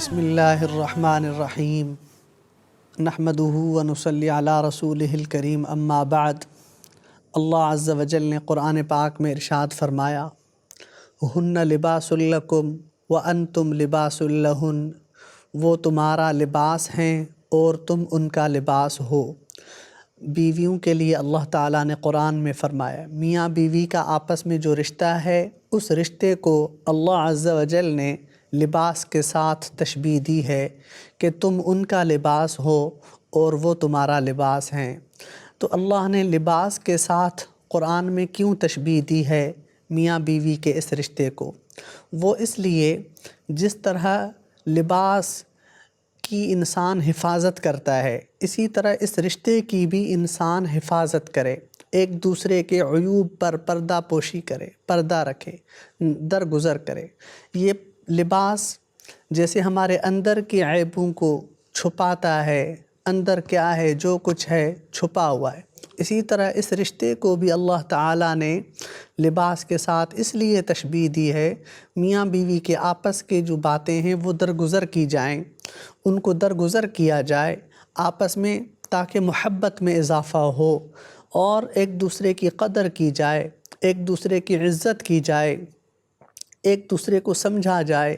بسم اللہ الرحمن الرحیم نحمدہ و نصلی علی رسولہ الکریم اما بعد۔ اللہ عز و جل نے قرآن پاک میں ارشاد فرمایا، ہن لباس لکم وانتم لباس لہن، وہ تمہارا لباس ہیں اور تم ان کا لباس ہو۔ بیویوں کے لیے اللہ تعالیٰ نے قرآن میں فرمایا، میاں بیوی کا آپس میں جو رشتہ ہے اس رشتے کو اللہ عز و جل نے لباس کے ساتھ تشبیہ دی ہے کہ تم ان کا لباس ہو اور وہ تمہارا لباس ہیں۔ تو اللہ نے لباس کے ساتھ قرآن میں کیوں تشبیہ دی ہے میاں بیوی کے اس رشتے کو؟ وہ اس لیے جس طرح لباس کی انسان حفاظت کرتا ہے، اسی طرح اس رشتے کی بھی انسان حفاظت کرے، ایک دوسرے کے عیوب پر پردہ پوشی کرے، پردہ رکھے، درگزر کرے۔ یہ لباس جیسے ہمارے اندر کے عیبوں کو چھپاتا ہے، اندر کیا ہے جو کچھ ہے چھپا ہوا ہے، اسی طرح اس رشتے کو بھی اللہ تعالیٰ نے لباس کے ساتھ اس لیے تشبیہ دی ہے، میاں بیوی کے آپس کے جو باتیں ہیں وہ درگزر کی جائیں، ان کو درگزر کیا جائے آپس میں، تاکہ محبت میں اضافہ ہو اور ایک دوسرے کی قدر کی جائے، ایک دوسرے کی عزت کی جائے، ایک دوسرے کو سمجھا جائے۔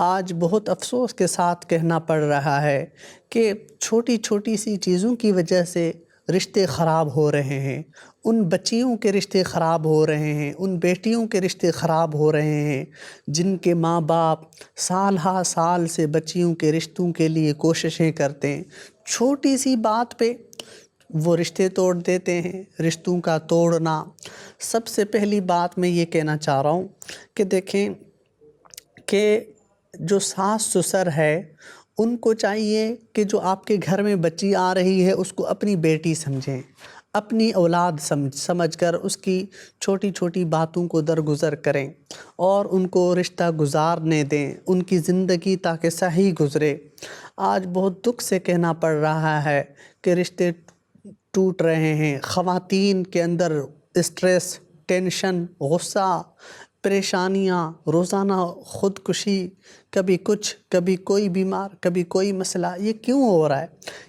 آج بہت افسوس کے ساتھ کہنا پڑ رہا ہے کہ چھوٹی چھوٹی سی چیزوں کی وجہ سے رشتے خراب ہو رہے ہیں، ان بچیوں کے رشتے خراب ہو رہے ہیں، ان بیٹیوں کے رشتے خراب ہو رہے ہیں جن کے ماں باپ سال ہا سال سے بچیوں کے رشتوں کے لیے کوششیں کرتے ہیں، چھوٹی سی بات پہ وہ رشتے توڑ دیتے ہیں۔ رشتوں کا توڑنا، سب سے پہلی بات میں یہ کہنا چاہ رہا ہوں کہ دیکھیں کہ جو ساس سسر ہے ان کو چاہیے کہ جو آپ کے گھر میں بچی آ رہی ہے اس کو اپنی بیٹی سمجھیں، اپنی اولاد سمجھ کر اس کی چھوٹی چھوٹی باتوں کو درگزر کریں اور ان کو رشتہ گزارنے دیں، ان کی زندگی تاکہ صحیح گزرے۔ آج بہت دکھ سے کہنا پڑ رہا ہے کہ رشتے ٹوٹ رہے ہیں، خواتین کے اندر اسٹریس، ٹینشن، غصہ، پریشانیاں، روزانہ خودکشی، کبھی کچھ، کبھی کوئی بیمار، کبھی کوئی مسئلہ۔ یہ کیوں ہو رہا ہے؟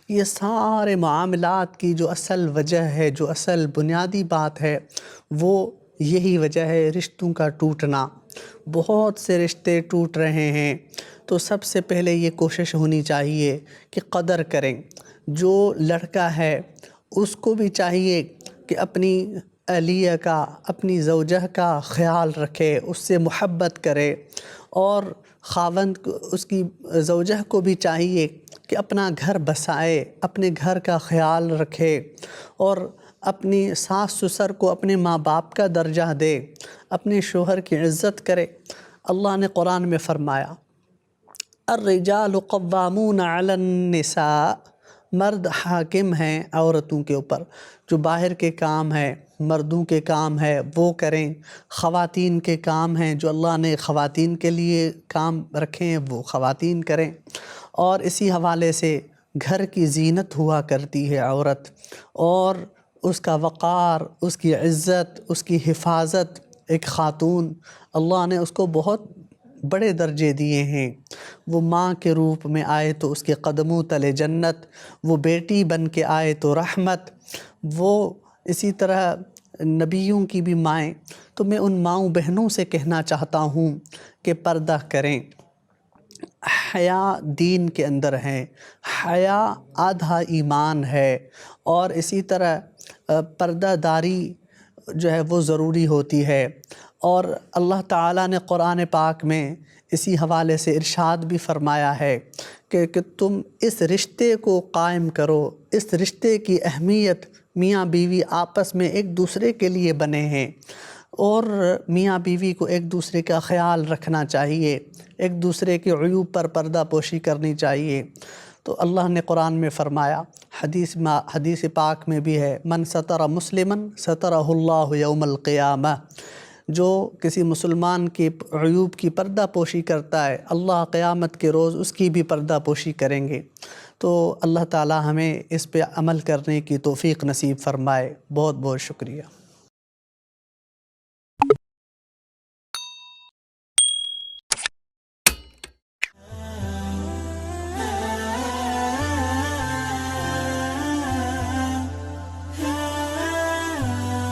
یہ سارے معاملات کی جو اصل وجہ ہے، جو اصل بنیادی بات ہے، وہ یہی وجہ ہے رشتوں کا ٹوٹنا۔ بہت سے رشتے ٹوٹ رہے ہیں، تو سب سے پہلے یہ کوشش ہونی چاہیے کہ قدر کریں۔ جو لڑکا ہے اس کو بھی چاہیے کہ اپنی اہلیہ کا، اپنی زوجہ کا خیال رکھے، اس سے محبت کرے، اور خاوند اس کی زوجہ کو بھی چاہیے کہ اپنا گھر بسائے، اپنے گھر کا خیال رکھے اور اپنی ساس سسر کو اپنے ماں باپ کا درجہ دے، اپنے شوہر کی عزت کرے۔ اللہ نے قرآن میں فرمایا، الرجال قوامون علی النساء، مرد حاکم ہیں عورتوں کے اوپر، جو باہر کے کام ہیں، مردوں کے کام ہے وہ کریں، خواتین کے کام ہیں جو اللہ نے خواتین کے لیے کام رکھے ہیں وہ خواتین کریں۔ اور اسی حوالے سے گھر کی زینت ہوا کرتی ہے عورت، اور اس کا وقار، اس کی عزت، اس کی حفاظت، ایک خاتون اللہ نے اس کو بہت بڑے درجے دیے ہیں۔ وہ ماں کے روپ میں آئے تو اس کے قدموں تلے جنت، وہ بیٹی بن کے آئے تو رحمت، وہ اسی طرح نبیوں کی بھی مائیں۔ تو میں ان ماؤں بہنوں سے کہنا چاہتا ہوں کہ پردہ کریں۔ حیا دین کے اندر ہے، حیا آدھا ایمان ہے، اور اسی طرح پردہ داری جو ہے وہ ضروری ہوتی ہے۔ اور اللہ تعالیٰ نے قرآن پاک میں اسی حوالے سے ارشاد بھی فرمایا ہے کہ تم اس رشتے کو قائم کرو، اس رشتے کی اہمیت، میاں بیوی آپس میں ایک دوسرے کے لیے بنے ہیں، اور میاں بیوی کو ایک دوسرے کا خیال رکھنا چاہیے، ایک دوسرے کے عیوب پر پردہ پوشی کرنی چاہیے۔ تو اللہ نے قرآن میں فرمایا، حدیث پاک میں بھی ہے، من ستر مسلما سترہ اللہ یوم القیامہ، جو کسی مسلمان کی عیوب کی پردہ پوشی کرتا ہے اللہ قیامت کے روز اس کی بھی پردہ پوشی کریں گے۔ تو اللہ تعالی ہمیں اس پہ عمل کرنے کی توفیق نصیب فرمائے۔ بہت بہت شکریہ۔